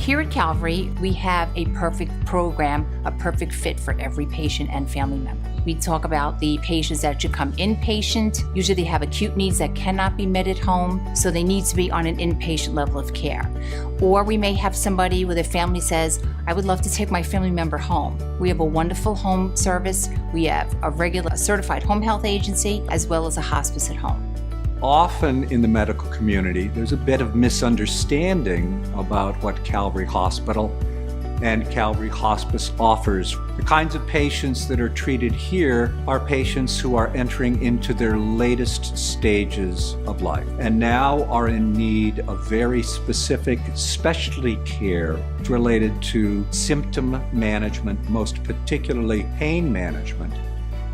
Here at Calvary, we have a perfect program, a perfect fit for every patient and family member. We talk about the patients that should come inpatient. Usually they have acute needs that cannot be met at home, so they need to be on an inpatient level of care. Or we may have somebody where the family says, I would love to take my family member home. We have a wonderful home service. We have a regular certified home health agency, as well as a hospice at home. Often in the medical community, there's a bit of misunderstanding about what Calvary Hospital and Calvary Hospice offers. The kinds of patients that are treated here are patients who are entering into their latest stages of life and now are in need of very specific specialty care related to symptom management, most particularly pain management.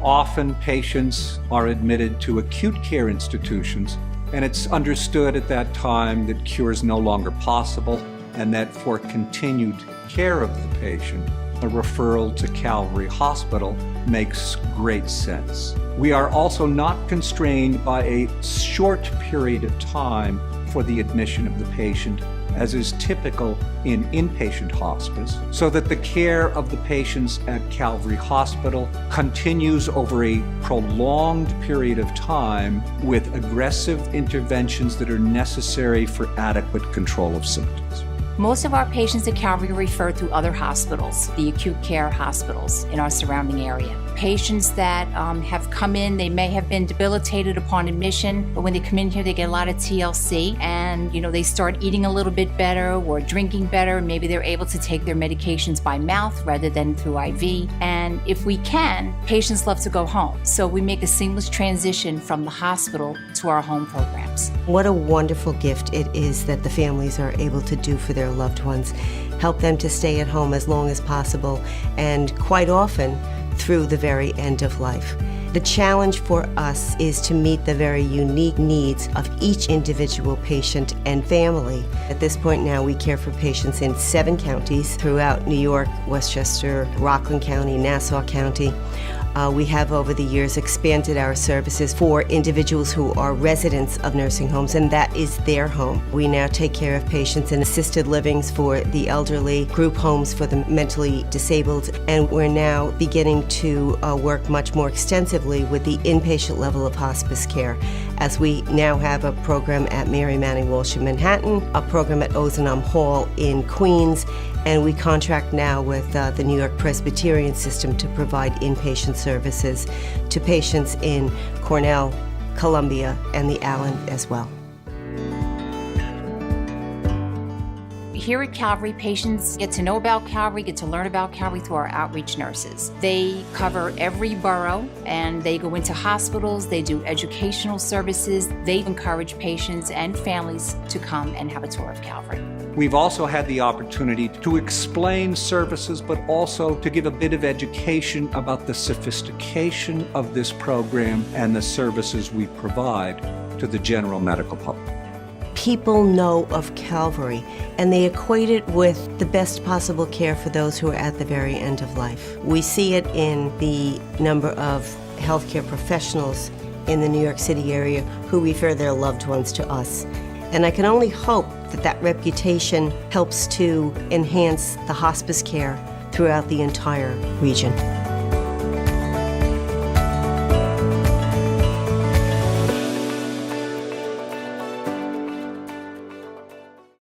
Often patients are admitted to acute care institutions, and it's understood at that time that cure is no longer possible and that for continued care of the patient, a referral to Calvary Hospital makes great sense. We are also not constrained by a short period of time for the admission of the patient, as is typical in inpatient hospice, so that the care of the patients at Calvary Hospital continues over a prolonged period of time with aggressive interventions that are necessary for adequate control of symptoms. Most of our patients at Calvary are referred to other hospitals, the acute care hospitals in our surrounding area. Patients that have come in, they may have been debilitated upon admission, but when they come in here, they get a lot of TLC and, they start eating a little bit better or drinking better. Maybe they're able to take their medications by mouth rather than through IV. And if we can, patients love to go home. So we make a seamless transition from the hospital to our home programs. What a wonderful gift it is that the families are able to do for their loved ones, help them to stay at home as long as possible, and quite often through the very end of life. The challenge for us is to meet the very unique needs of each individual patient and family. At this point now, we care for patients in 7 counties throughout New York, Westchester, Rockland County, Nassau County. We have over the years expanded our services for individuals who are residents of nursing homes, and that is their home. We now take care of patients in assisted livings for the elderly, group homes for the mentally disabled, and we're now beginning to work much more extensively with the inpatient level of hospice care, as we now have a program at Mary Manning Walsh in Manhattan, a program at Ozanam Hall in Queens, and we contract now with the New York Presbyterian system to provide inpatient services to patients in Cornell, Columbia, and the Allen as well. Here at Calvary, patients get to know about Calvary, get to learn about Calvary through our outreach nurses. They cover every borough and they go into hospitals, they do educational services, they encourage patients and families to come and have a tour of Calvary. We've also had the opportunity to explain services, but also to give a bit of education about the sophistication of this program and the services we provide to the general medical public. People know of Calvary, and they equate it with the best possible care for those who are at the very end of life. We see it in the number of healthcare professionals in the New York City area who refer their loved ones to us. And I can only hope that that reputation helps to enhance the hospice care throughout the entire region.